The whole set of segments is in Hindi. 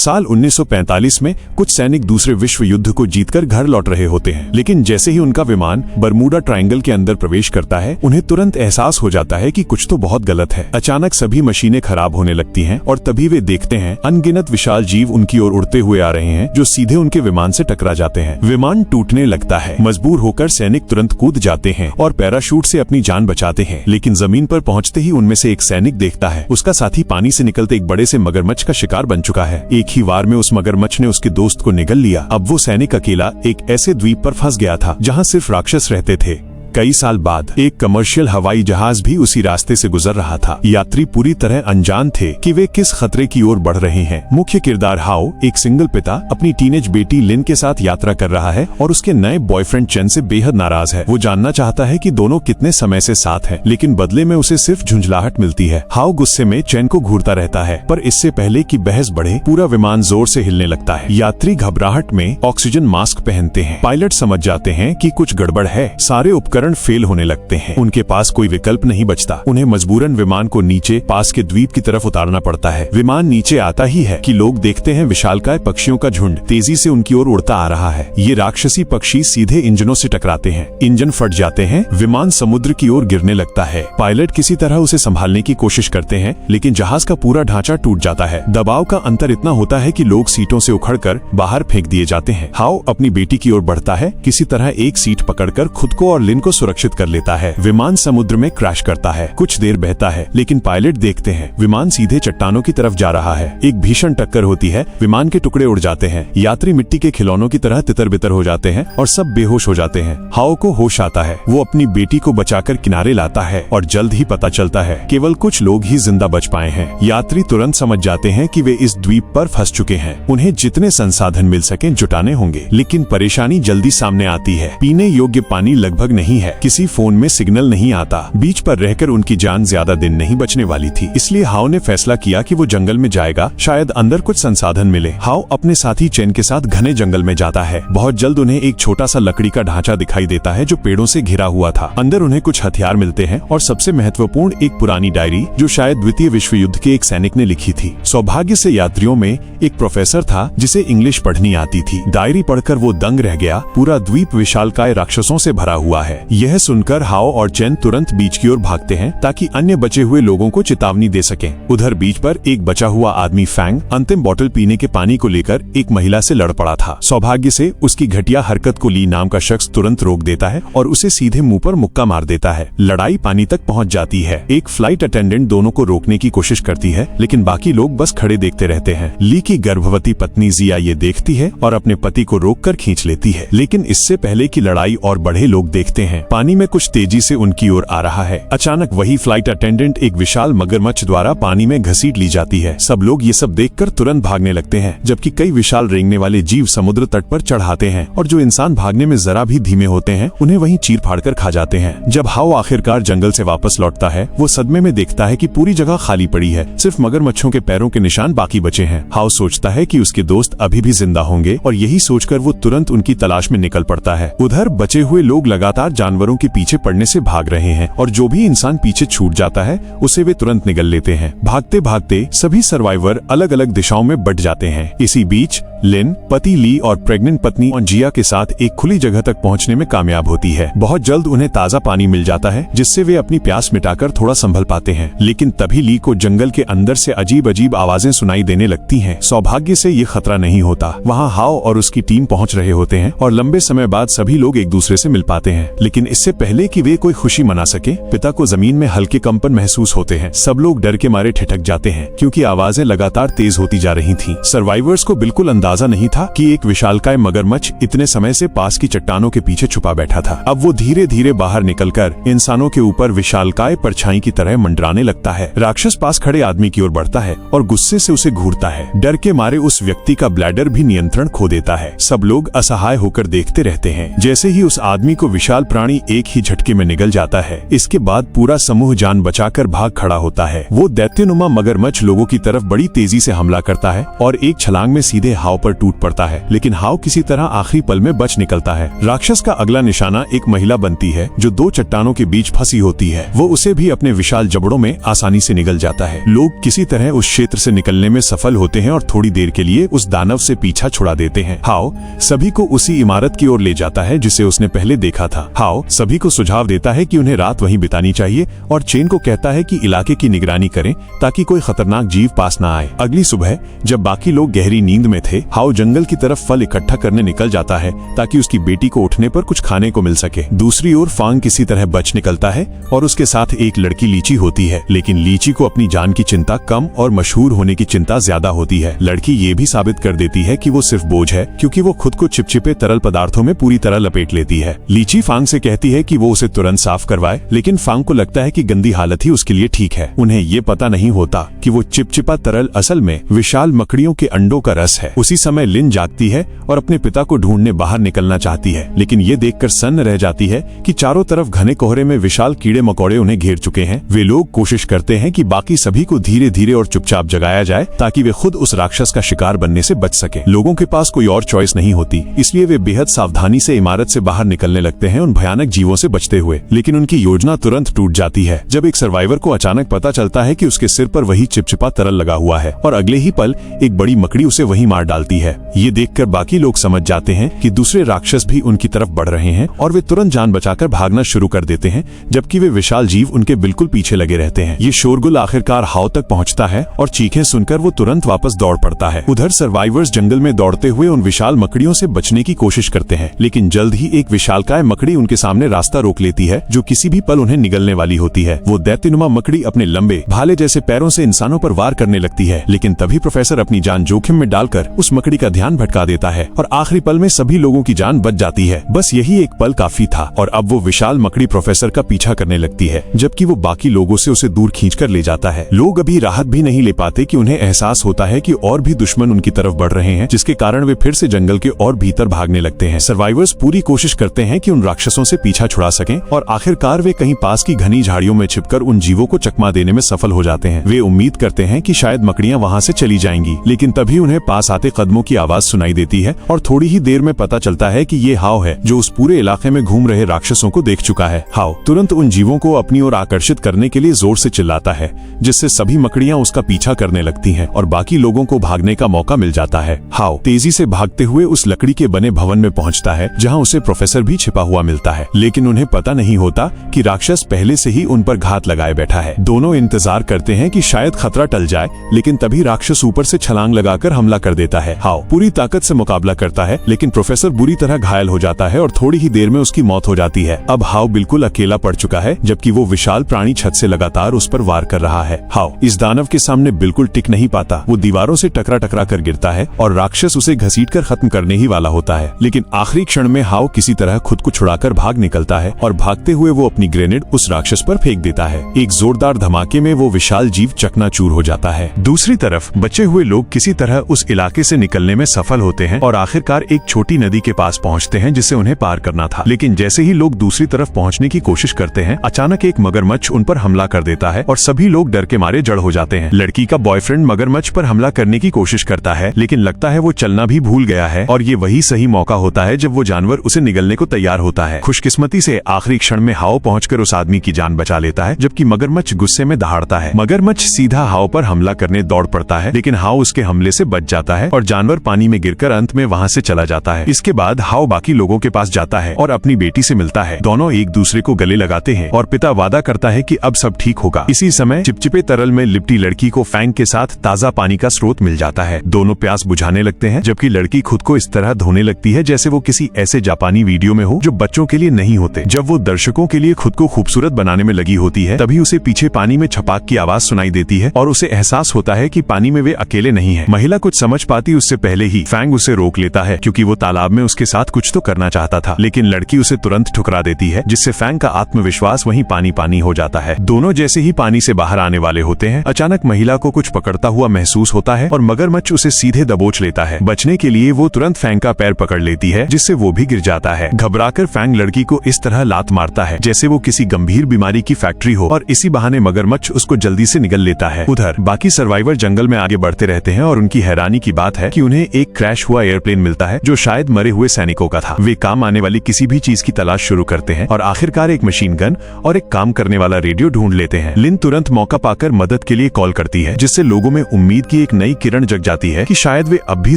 साल 1945 में कुछ सैनिक दूसरे विश्व युद्ध को जीतकर घर लौट रहे होते हैं, लेकिन जैसे ही उनका विमान बरमूडा ट्रायंगल के अंदर प्रवेश करता है, उन्हें तुरंत एहसास हो जाता है कि कुछ तो बहुत गलत है। अचानक सभी मशीनें खराब होने लगती हैं और तभी वे देखते हैं अनगिनत विशाल जीव उनकी ओर उड़ते हुए आ रहे हैं, जो सीधे उनके विमान से टकरा जाते हैं। विमान टूटने लगता है। मजबूर होकर सैनिक तुरंत कूद जाते हैं और पैराशूट से अपनी जान बचाते हैं, लेकिन जमीन पर पहुंचते ही उनमें से एक सैनिक देखता है उसका साथी पानी से निकलते एक बड़े से मगरमच्छ का शिकार बन चुका है। एक ही वार में उस मगरमच्छ ने उसके दोस्त को निगल लिया। अब वो सैनिक अकेला एक ऐसे द्वीप पर फंस गया था जहाँ सिर्फ राक्षस रहते थे। कई साल बाद एक कमर्शियल हवाई जहाज भी उसी रास्ते से गुजर रहा था। यात्री पूरी तरह अनजान थे कि वे किस खतरे की ओर बढ़ रहे हैं। मुख्य किरदार हाओ एक सिंगल पिता अपनी टीनेज बेटी लिन के साथ यात्रा कर रहा है और उसके नए बॉयफ्रेंड चेन से बेहद नाराज है। वो जानना चाहता है कि दोनों कितने समय से साथ हैं, लेकिन बदले में उसे सिर्फ झुंझलाहट मिलती है। हाओ गुस्से में चेन को घूरता रहता है, पर इससे पहले कि बहस बढ़े पूरा विमान जोर से हिलने लगता है। यात्री घबराहट में ऑक्सीजन मास्क पहनते हैं। पायलट समझ जाते हैं कि कुछ गड़बड़ है। सारे उपकरण फेल होने लगते हैं। उनके पास कोई विकल्प नहीं बचता। उन्हें मजबूरन विमान को नीचे पास के द्वीप की तरफ उतारना पड़ता है। विमान नीचे आता ही है कि लोग देखते हैं विशालकाय पक्षियों का झुंड तेजी से उनकी ओर उड़ता आ रहा है। ये राक्षसी पक्षी सीधे इंजनों से टकराते हैं। इंजन फट जाते हैं। विमान समुद्र की ओर गिरने लगता है। पायलट किसी तरह उसे संभालने की कोशिश करते हैं, लेकिन जहाज का पूरा ढांचा टूट जाता है। दबाव का अंतर इतना होता है कि लोग सीटों से उखड़कर बाहर फेंक दिए जाते हैं। हाओ अपनी बेटी की ओर बढ़ता है, किसी तरह एक सीट पकड़कर खुद को और लिन को सुरक्षित कर लेता है। विमान समुद्र में क्रैश करता है। कुछ देर बहता है, लेकिन पायलट देखते हैं विमान सीधे चट्टानों की तरफ जा रहा है। एक भीषण टक्कर होती है। विमान के टुकड़े उड़ जाते हैं। यात्री मिट्टी के खिलौनों की तरह तितर बितर हो जाते हैं और सब बेहोश हो जाते हैं। हाओ को होश आता है। वो अपनी बेटी को बचाकर किनारे लाता है और जल्द ही पता चलता है केवल कुछ लोग ही जिंदा बच पाए हैं। यात्री तुरंत समझ जाते हैं कि वे इस द्वीप पर फंस चुके हैं। उन्हें जितने संसाधन मिल सके जुटाने होंगे, लेकिन परेशानी जल्दी सामने आती है। पीने योग्य पानी लगभग नहीं है। किसी फोन में सिग्नल नहीं आता। बीच पर रहकर उनकी जान ज्यादा दिन नहीं बचने वाली थी। इसलिए हाओ ने फैसला किया कि वो जंगल में जाएगा, शायद अंदर कुछ संसाधन मिले। हाओ अपने साथी चेन के साथ घने जंगल में जाता है। बहुत जल्द उन्हें एक छोटा सा लकड़ी का ढांचा दिखाई देता है जो पेड़ों से घिरा हुआ था। अंदर उन्हें कुछ हथियार मिलते हैं और सबसे महत्वपूर्ण एक पुरानी डायरी जो शायद द्वितीय विश्व युद्ध के एक सैनिक ने लिखी थी। सौभाग्य से यात्रियों में एक प्रोफेसर था जिसे इंग्लिश पढ़नी आती थी। डायरी पढ़कर वो दंग रह गया। पूरा द्वीप विशालकाय राक्षसों से भरा हुआ है। यह सुनकर हाओ और चेन तुरंत बीच की ओर भागते हैं ताकि अन्य बचे हुए लोगों को चेतावनी दे सकें। उधर बीच पर एक बचा हुआ आदमी फैंग अंतिम बोतल पीने के पानी को लेकर एक महिला से लड़ पड़ा था। सौभाग्य से उसकी घटिया हरकत को ली नाम का शख्स तुरंत रोक देता है और उसे सीधे मुंह पर मुक्का मार देता है। लड़ाई पानी तक पहुंच जाती है। एक फ्लाइट अटेंडेंट दोनों को रोकने की कोशिश करती है, लेकिन बाकी लोग बस खड़े देखते रहते हैं। ली की गर्भवती पत्नी जिया ये देखती है और अपने पति को रोककर खींच लेती है, लेकिन इससे पहले कि लड़ाई और बढ़े लोग देखते हैं पानी में कुछ तेजी से उनकी ओर आ रहा है। अचानक वही फ्लाइट अटेंडेंट एक विशाल मगरमच्छ द्वारा पानी में घसीट ली जाती है। सब लोग ये सब देखकर तुरंत भागने लगते हैं, जबकि कई विशाल रेंगने वाले जीव समुद्र तट पर चढ़ आते हैं और जो इंसान भागने में जरा भी धीमे होते हैं उन्हें वहीं चीर फाड़ कर खा जाते हैं। जब हाओ आखिरकार जंगल से वापस लौटता है, वो सदमे में देखता है कि पूरी जगह खाली पड़ी है, सिर्फ मगरमच्छों के पैरों के निशान बाकी बचे हैं। हाओ सोचता है कि उसके दोस्त अभी भी जिंदा होंगे और यही सोचकर वो तुरंत उनकी तलाश में निकल पड़ता है। उधर बचे हुए लोग लगातार जानवरों के पीछे पड़ने से भाग रहे हैं और जो भी इंसान पीछे छूट जाता है उसे वे तुरंत निगल लेते हैं। भागते भागते सभी सर्वाइवर अलग अलग दिशाओं में बट जाते हैं। इसी बीच लिन पति ली और प्रेग्नेंट पत्नी और जिया के साथ एक खुली जगह तक पहुंचने में कामयाब होती है। बहुत जल्द उन्हें ताज़ा पानी मिल जाता है, जिससे वे अपनी प्यास मिटाकर थोड़ा संभल पाते हैं। लेकिन तभी ली को जंगल के अंदर से अजीब अजीब आवाजें सुनाई देने लगती हैं। सौभाग्य से ये खतरा नहीं होता। वहाँ हाओ और उसकी टीम पहुँच रहे होते हैं और लंबे समय बाद सभी लोग एक दूसरे से मिल पाते हैं। लेकिन इससे पहले कि वे कोई खुशी मना सके, पिता को जमीन में हल्के कंपन महसूस होते हैं। सब लोग डर के मारे ठिठक जाते हैं क्योंकि आवाजें लगातार तेज होती जा रही थीं। सर्वाइवर्स को बिल्कुल अंदाजा नहीं था कि एक विशालकाय मगरमच्छ इतने समय से पास की चट्टानों के पीछे छुपा बैठा था। अब वो धीरे धीरे बाहर निकलकर इंसानों के ऊपर विशालकाय परछाई की तरह मंडराने लगता है। राक्षस पास खड़े आदमी की ओर बढ़ता है और गुस्से से उसे घूरता है। डर के मारे उस व्यक्ति का ब्लैडर भी नियंत्रण खो देता है। सब लोग असहाय होकर देखते रहते हैं। जैसे ही उस आदमी को विशाल प्राणी प्राणी एक ही झटके में निगल जाता है। इसके बाद पूरा समूह जान बचाकर भाग खड़ा होता है। वो दैत्यनुमा मगरमच्छ लोगों की तरफ बड़ी तेजी से हमला करता है और एक छलांग में सीधे हाव पर टूट पड़ता है, लेकिन हाव किसी तरह आखिरी पल में बच निकलता है। राक्षस का अगला निशाना एक महिला बनती है जो दो चट्टानों के बीच फंसी होती है। वो उसे भी अपने विशाल जबड़ों में आसानी से निगल जाता है। लोग किसी तरह उस क्षेत्र से निकलने में सफल होते हैं और थोड़ी देर के लिए उस दानव से पीछा छुड़ा देते हैं। हाव सभी को उसी इमारत की ओर ले जाता है जिसे उसने पहले देखा था। हाव सभी को सुझाव देता है कि उन्हें रात वहीं बितानी चाहिए और चेन को कहता है कि इलाके की निगरानी करें ताकि कोई खतरनाक जीव पास न आए। अगली सुबह जब बाकी लोग गहरी नींद में थे, हाव जंगल की तरफ फल इकट्ठा करने निकल जाता है ताकि उसकी बेटी को उठने पर कुछ खाने को मिल सके। दूसरी ओर फांग किसी तरह बच निकलता है और उसके साथ एक लड़की लीची होती है, लेकिन लीची को अपनी जान की चिंता कम और मशहूर होने की चिंता ज्यादा होती है। लड़की ये भी साबित कर देती है कि वो सिर्फ बोझ है, क्योंकि वो खुद को चिपचिपे तरल पदार्थों में पूरी तरह लपेट लेती है। लीची फांग से कहती है कि वो उसे तुरंत साफ करवाए, लेकिन फांग को लगता है कि गंदी हालत ही उसके लिए ठीक है। उन्हें ये पता नहीं होता कि वो चिपचिपा तरल असल में विशाल मकड़ियों के अंडों का रस है। उसी समय लिन जागती है और अपने पिता को ढूंढने बाहर निकलना चाहती है, लेकिन ये देखकर सन्न रह जाती है कि चारों तरफ घने कोहरे में विशाल कीड़े मकोड़े उन्हें घेर चुके हैं। वे लोग कोशिश करते हैं कि बाकी सभी को धीरे धीरे और चुपचाप जगाया जाए ताकि वे खुद उस राक्षस का शिकार बनने से बच सके। लोगों के पास कोई और चॉइस नहीं होती, इसलिए वे बेहद सावधानी से इमारत से बाहर निकलने लगते हैं उन भयानक जीवों से बचते हुए। लेकिन उनकी योजना तुरंत टूट जाती है जब एक सर्वाइवर को अचानक पता चलता है कि उसके सिर पर वही चिपचिपा तरल लगा हुआ है और अगले ही पल एक बड़ी मकड़ी उसे वहीं मार डालती है। ये देखकर बाकी लोग समझ जाते हैं कि दूसरे राक्षस भी उनकी तरफ बढ़ रहे हैं और वे तुरंत जान बचाकर भागना शुरू कर देते हैं, जबकि वे विशाल जीव उनके बिल्कुल पीछे लगे रहते हैं। ये शोरगुल आखिरकार हाव तक पहुंचता है और चीखें सुनकर वो तुरंत वापस दौड़ पड़ता है। उधर सर्वाइवर्स जंगल में दौड़ते हुए उन विशाल मकड़ियों से बचने की कोशिश करते हैं, लेकिन जल्द ही एक विशालकाय मकड़ी उनके सामने रास्ता रोक लेती है जो किसी भी पल उन्हें निगलने वाली होती है। वो दैत्यनुमा मकड़ी अपने लंबे भाले जैसे पैरों से इंसानों पर वार करने लगती है, लेकिन तभी प्रोफेसर अपनी जान जोखिम में डालकर उस मकड़ी का ध्यान भटका देता है और आखिरी पल में सभी लोगों की जान बच जाती है। बस यही एक पल काफी था और अब वो विशाल मकड़ी प्रोफेसर का पीछा करने लगती है, जबकि वो बाकी लोगों से उसे दूर खींचकर ले जाता है। लोग अभी राहत भी नहीं ले पाते कि उन्हें एहसास होता है कि और भी दुश्मन उनकी तरफ बढ़ रहे हैं, जिसके कारण वे फिर से जंगल के और भीतर भागने लगते हैं। सर्वाइवर्स पूरी कोशिश करते हैं कि उन राक्षसों से पीछा छुड़ा सकें और आखिरकार वे कहीं पास की घनी झाड़ियों में छिपकर उन जीवों को चकमा देने में सफल हो जाते हैं। वे उम्मीद करते हैं कि शायद मकड़ियां वहां से चली जाएंगी, लेकिन तभी उन्हें पास आते कदमों की आवाज सुनाई देती है और थोड़ी ही देर में पता चलता है कि ये हाव है जो उस पूरे इलाके में घूम रहे राक्षसों को देख चुका है। हाव तुरंत उन जीवों को अपनी ओर आकर्षित करने के लिए जोर से चिल्लाता है, जिससे सभी मकड़ियां उसका पीछा करने लगती हैं और बाकी लोगों को भागने का मौका मिल जाता है। हाव तेजी से भागते हुए उस लकड़ी के बने भवन में पहुंचता है जहां उसे प्रोफेसर भी छिपा हुआ मिलता है, लेकिन उन्हें पता नहीं होता कि राक्षस पहले से ही उन पर घात लगाए बैठा है। दोनों इंतजार करते हैं कि शायद खतरा टल जाए, लेकिन तभी राक्षस ऊपर से छलांग लगाकर हमला कर देता है। हाव पूरी ताकत से मुकाबला करता है, लेकिन प्रोफेसर बुरी तरह घायल हो जाता है और थोड़ी ही देर में उसकी मौत हो जाती है। अब हाव बिल्कुल अकेला पड़ चुका है, जबकि वो विशाल प्राणी छत से लगातार उस पर वार कर रहा है। हाव इस दानव के सामने बिल्कुल टिक नहीं पाता। वो दीवारों से टकरा टकरा कर गिरता है और राक्षस उसे घसीटकर खत्म करने ही वाला होता है, लेकिन आखिरी क्षण में हाव किसी तरह खुद को छुड़ाकर भाग निकलता है और भागते हुए वो अपनी ग्रेनेड उस राक्षस पर फेंक देता है। एक जोरदार धमाके में वो विशाल जीव चकनाचूर हो जाता है। दूसरी तरफ बचे हुए लोग किसी तरह उस इलाके से निकलने में सफल होते हैं और आखिरकार एक छोटी नदी के पास पहुंचते हैं जिसे उन्हें पार करना था। लेकिन जैसे ही लोग दूसरी तरफ पहुंचने की कोशिश करते हैं, अचानक एक मगरमच्छ उन पर हमला कर देता है और सभी लोग डर के मारे जड़ हो जाते हैं। लड़की का बॉयफ्रेंड मगरमच्छ पर हमला करने की कोशिश करता है, लेकिन लगता है वो चलना भी भूल गया है और ये वही सही मौका होता है जब वो जानवर उसे निगलने को तैयार होता है। खुशकिस्मती से आखिरी क्षण में हाव पहुंचकर उस आदमी की जान बचा लेता है, जबकि मगरमच्छ गुस्से में दहाड़ता है। मगरमच्छ सीधा हाव पर हमला करने दौड़ पड़ता है, लेकिन हाव उसके हमले से बच जाता है और जानवर पानी में गिरकर अंत में वहां से चला जाता है। इसके बाद हाव बाकी लोगों के पास जाता है और अपनी बेटी से मिलता है। दोनों एक दूसरे को गले लगाते हैं और पिता वादा करता है कि अब सब ठीक होगा। इसी समय चिपचिपे तरल में लिपटी लड़की को फैंग के साथ ताजा पानी का स्रोत मिल जाता है। दोनों प्यास बुझाने लगते हैं, जबकि लड़की खुद को इस तरह धोने लगती है जैसे वो किसी ऐसे जापानी वीडियो में हो जो बच्चों के लिए नहीं होते। जब वो दर्शकों के लिए खुद को खूबसूरत बनाने में लगी होती है, तभी उसे पीछे पानी में छपाक की आवाज सुनाई देती है और उसे एहसास होता है कि पानी में वे अकेले नहीं है। महिला कुछ समझ पाती उससे पहले ही फैंग उसे रोक लेता है, क्योंकि वो तालाब में उसके साथ कुछ तो करना चाहता था, लेकिन लड़की उसे तुरंत ठुकरा देती है, जिससे फैंग का आत्मविश्वास वहीं पानी पानी हो जाता है। दोनों जैसे ही पानी से बाहर आने वाले होते हैं, अचानक महिला को कुछ पकड़ता हुआ महसूस होता है और मगरमच्छ उसे सीधे दबोच लेता है। बचने के लिए वो तुरंत फैंग का पैर पकड़ लेती है, जिससे वो भी गिर जाता है। घबराकर फैंग लड़की लड़की को इस तरह लात मारता है जैसे वो किसी गंभीर बीमारी की फैक्ट्री हो, और इसी बहाने मगरमच्छ उसको जल्दी से निगल लेता है। उधर बाकी सर्वाइवर जंगल में आगे बढ़ते रहते हैं और उनकी हैरानी की बात है कि उन्हें एक क्रैश हुआ एयरप्लेन मिलता है जो शायद मरे हुए सैनिकों का था। वे काम आने वाली किसी भी चीज की तलाश शुरू करते हैं और आखिरकार एक मशीन गन और एक काम करने वाला रेडियो ढूंढ लेते हैं। लिन तुरंत मौका पाकर मदद के लिए कॉल करती है, जिससे लोगों में उम्मीद की एक नई किरण जग जाती है कि शायद वे अब भी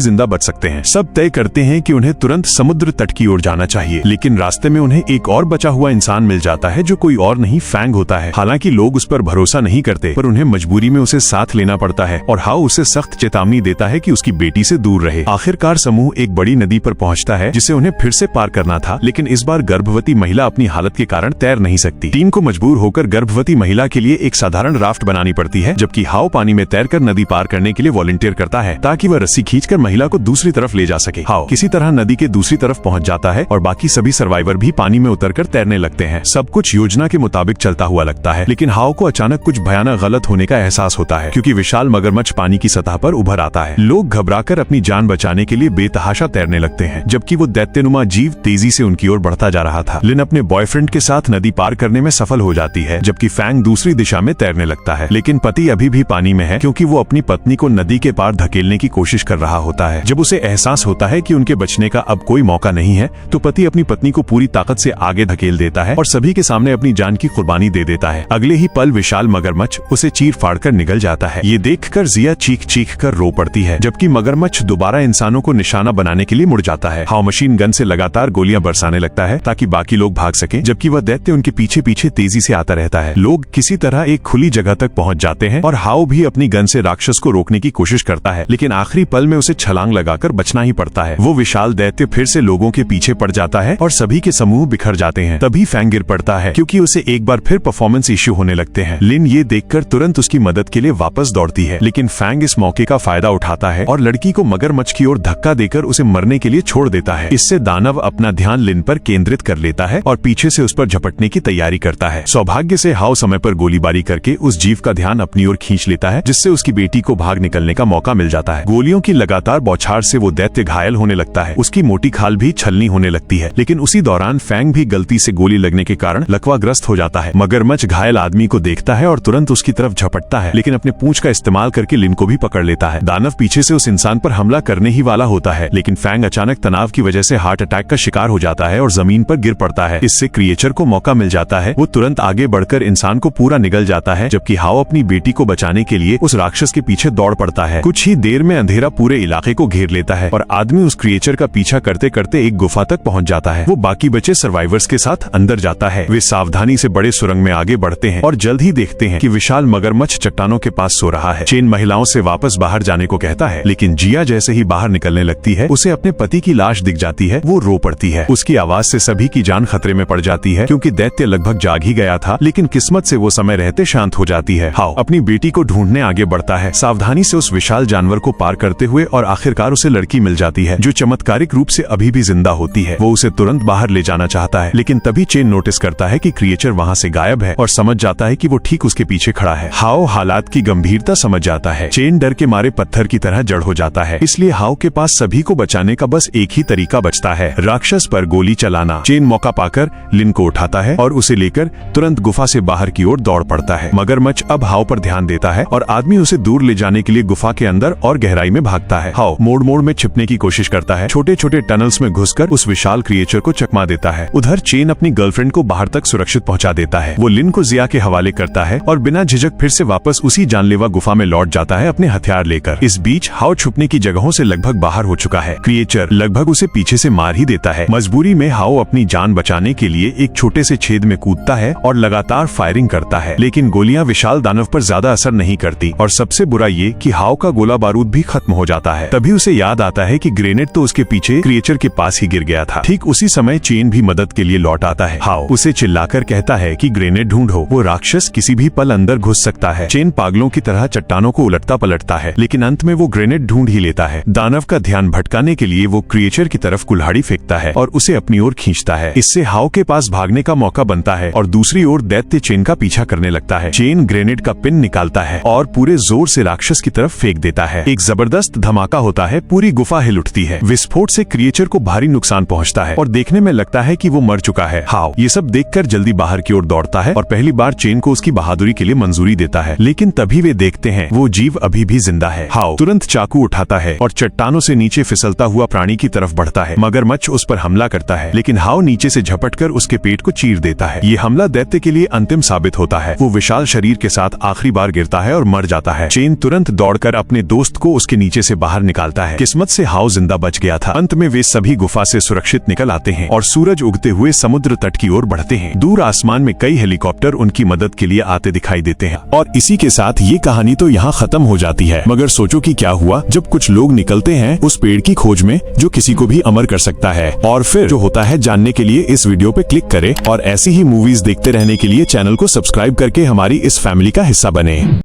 जिंदा बच सकते हैं। सब तय करते हैं कि उन्हें तुरंत समुद्र तट की ओर जाना चाहिए, लेकिन रास्ते में उन्हें एक और बचा हुआ इंसान मिल जाता है जो कोई और नहीं फैंग होता है। हालांकि लोग उस पर भरोसा नहीं करते, पर उन्हें मजबूरी में उसे साथ लेना पड़ता है और हाउ उसे सख्त चेतावनी देता है कि उसकी बेटी से दूर रहे। आखिरकार समूह एक बड़ी नदी पर पहुंचता है जिसे उन्हें फिर से पार करना था, लेकिन इस बार गर्भवती महिला अपनी हालत के कारण तैर नहीं सकती। टीम को मजबूर होकर गर्भवती महिला के लिए एक साधारण राफ्ट बनानी पड़ती है, जबकि हाउ पानी में तैरकर नदी पार करने के लिए वॉलंटियर करता है ताकि वह रस्सी खींचकर महिला को दूसरी तरफ ले जा सके। हाउ किसी तरह नदी के दूसरी तरफ पहुंच जाता है और बाकी सभी सर्वाइवर भी पानी में उतरकर तैरने लगते हैं। सब कुछ योजना के मुताबिक चलता हुआ लगता है, लेकिन हाउ को अचानक कुछ भयानक गलत होने का एहसास होता है क्योंकि विशाल मगरमच्छ पानी की सतह पर उभर आता है। लोग घबराकर अपनी जान बचाने के लिए बेतहाशा तैरने लगते हैं, जबकि वो दैत्यनुमा जीव तेजी से उनकी ओर बढ़ता जा रहा था। लिन अपने बॉयफ्रेंड के साथ नदी पार करने में सफल हो जाती है, जबकि फैंग दूसरी दिशा में तैरने लगता है, लेकिन पति अभी भी पानी में है क्योंकि वो अपनी पत्नी को नदी के पार धकेलने की कोशिश कर रहा होता है। जब उसे एहसास होता है कि उनके बचने का अब कोई मौका नहीं है, तो पति अपनी पत्नी को पूरी ताकत से आगे धकेल देता है और सभी के सामने अपनी जान की कुर्बानी दे देता है। अगले ही पल विशाल मगरमच्छ उसे चीर फाड़ कर निगल जाता है। ये देखकर जिया चीख चीख कर रो पड़ती है, जबकि मगरमच्छ दोबारा इंसानों को निशाना बनाने के लिए मुड़ जाता है। हाउ मशीन गन से लगातार गोलियां बरसाने लगता है ताकि बाकी लोग भाग सकें, जबकि वह दैत्य उनके पीछे पीछे तेजी से आता रहता है। लोग किसी तरह एक खुली जगह तक पहुंच जाते हैं और हाउ भी अपनी गन से राक्षस को रोकने की कोशिश करता है, लेकिन आखिरी पल में उसे छलांग लगाकर बचना ही पड़ता है। वो विशाल दैत्य फिर से लोगों के पीछे पड़ जाता है और सभी के समूह बिखर जाते हैं। तभी फैंग गिर पड़ता है क्योंकि उसे एक बार फिर परफॉर्मेंस इश्यू होने लगते हैं। लिन ये देखकर तुरंत उसकी मदद के लिए वापस दौड़ती है, लेकिन फैंग इस मौके का फायदा उठाता है और लड़की को मगरमच्छ की ओर धक्का देकर उसे मरने के लिए छोड़ देता है। इससे दानव अपना ध्यान लिन पर केंद्रित कर लेता है और पीछे से उस पर झपटने की तैयारी करता है। सौभाग्य से हाउ समय पर गोलीबारी करके उस जीव का ध्यान अपनी ओर खींच लेता है, जिससे उसकी बेटी को भाग निकलने का मौका मिल जाता है। गोलियों की लगातार बौछार से वो दैत्य घायल होने लगता है, उसकी मोटी खाल भी छलनी होने लगती है, लेकिन उसी दौरान फैंग भी गलती से गोली लगने के कारण लकवाग्रस्त हो जाता है। मगरमच्छ घायल आदमी को देखता है और तुरंत उसकी तरफ झपटता है, लेकिन अपने पूंछ का इस्तेमाल करके लिन को भी पकड़ लेता है। दानव पीछे से उस इंसान पर हमला करने ही वाला होता है, लेकिन फैंग अचानक तनाव की वजह से हार्ट अटैक का शिकार हो जाता है और जमीन पर गिर पड़ता है। इससे क्रिएचर को मौका मिल जाता है। वो तुरंत आगे बढ़कर इंसान को पूरा निगल जाता है, जबकि हाउ अपनी बेटी को बचाने के लिए उस राक्षस के पीछे दौड़ पड़ता है। कुछ ही देर में अंधेरा पूरे इलाके को घेर लेता है और आदमी उस क्रिएचर का पीछा करते करते एक गुफा तक पहुंच जाता है। वो बाकी बचे सर्वाइवर्स के साथ अंदर जाता है। वे सावधानी से बड़े सुरंग में आगे बढ़ते हैं और जल्द ही देखते हैं कि विशाल मगरमच्छ चट्टानों के पास सो रहा है। चेन महिलाओं से वापस बाहर जाने को कहता है, लेकिन जिया जैसे ही बाहर निकलने लगती है, उसे अपने पति की लाश दिख जाती है। वो रो पड़ती है। उसकी आवाज से सभी की जान खतरे में पड़ जाती है क्योंकि दैत्य लगभग जाग ही गया था, लेकिन किस्मत से वो समय रहते शांत हो जाती है। हाउ अपनी बेटी को ढूंढने आगे बढ़ता है, सावधानी से उस विशाल जानवर को पार करते हुए, और आखिरकार उसे लड़की मिल जाती है जो चमत्कारिक रूप से अभी भी जिंदा होती है। वो उसे तुरंत बाहर ले जाना चाहता है, लेकिन तभी चेन नोटिस करता है कि क्रिएचर वहाँ से गायब है और समझ जाता है कि वो ठीक उसके पीछे खड़ा है। हाउ हालात की गंभीरता समझ जाता है। चेन डर के मारे पत्थर की तरह जड़ हो जाता है, इसलिए हाउ के पास सभी को बचाने का बस एक ही तरीका बचता है, राक्षस पर गोली चलाना। चेन मौका पाकर लिन को उठाता है और उसे लेकर तुरंत गुफा से बाहर की ओर दौड़ पड़ता है। मगरमच्छ अब हाउ पर ध्यान देता है और आदमी उसे दूर ले जाने के लिए गुफा के अंदर और गहराई में भागता है। हाउ मोड़ मोड़ में छिपने की कोशिश करता है, छोटे छोटे टनल्स में घुसकर उस विशाल क्रिएचर को चकमा देता है। उधर चेन अपनी गर्लफ्रेंड को बाहर तक सुरक्षित पहुंचा देता है। वो लिन को जिया के हवाले करता है और बिना झिझक फिर से वापस उसी जानलेवा गुफा में लौट जाता है अपने हथियार लेकर। इस बीच हाउ छुपने की जगहों से लगभग बाहर हो चुका है। क्रिएचर लगभग उसे पीछे से मार ही देता है। मजबूरी में हाउ अपनी जान बचाने के लिए एक छोटे से छेद में कूदता है और लगातार फायरिंग करता है, लेकिन गोलियां विशाल दानव पर ज्यादा असर नहीं करती और सबसे बुरा ये कि हाउ का गोला बारूद भी खत्म हो जाता है। तभी उसे याद आता है कि ग्रेनेड तो उसके पीछे क्रिएचर के पास ही गिर गया था। ठीक उसी समय चेन भी मदद के लिए लौट आता है। हाउ उसे चिल्लाकर कहता है कि ग्रेनेड ढूंढो, वो राक्षस किसी भी पल अंदर घुस सकता है। चेन पागलों की तरह चट्टानों को उलटता पलटता है, लेकिन अंत में वो ग्रेनेड ढूंढ ही लेता है। दानव का ध्यान भटकाने के लिए वो क्रिएचर की तरफ कुल्हाड़ी फेंकता है और उसे अपनी ओर खींचता है। इससे हाउ के पास भागने का मौका बनता है और दूसरी ओर दैत्य चेन का पीछा करने लगता है। चेन ग्रेनेड का पिन निकालता है और पूरे जोर से राक्षस की तरफ फेंक देता है। एक जबरदस्त धमाका होता है, पूरी गुफा हिल उठती है। विस्फोट से क्रिएचर को भारी नुकसान पहुंचता है और देखने में लगता है कि वो मर चुका है। हाओ ये सब देखकर जल्दी बाहर की ओर दौड़ता है और पहली बार चेन को उसकी बहादुरी के लिए मंजूरी देता है, लेकिन तभी वे देखते हैं वो जीव अभी भी जिंदा है। हाओ तुरंत चाकू उठाता है और चट्टानों से नीचे फिसलता हुआ प्राणी की तरफ बढ़ता है। मगरमच्छ उस पर हमला करता है, लेकिन हाओ नीचे से झपटकर उसके पेट को चीर देता है। ये हमला दैत्य के लिए अंतिम साबित होता है। वो विशाल शरीर के साथ आखिरी बार गिरता है और मर जाता है। चेन तुरंत दौड़कर अपने दोस्त को उसके नीचे से बाहर निकालता है। किस्मत से हाओ जिंदा बच गया था। अंत में वे सभी गुफा से सुरक्षित निकल आते हैं और सूरज उगते हुए समुद्र तट की ओर बढ़ते हैं। दूर आसमान में कई हेलीकॉप्टर उनकी मदद के लिए आते दिखाई देते हैं। और इसी के साथ ये कहानी तो यहाँ खत्म हो जाती है, मगर सोचो कि क्या हुआ जब कुछ लोग निकलते हैं उस पेड़ की खोज में जो किसी को भी अमर कर सकता है। और फिर जो होता है जानने के लिए इस वीडियो पे क्लिक करें और ऐसी ही मूवीज देखते रहने के लिए चैनल को सब्सक्राइब करके हमारी इस फैमिली का हिस्सा बने।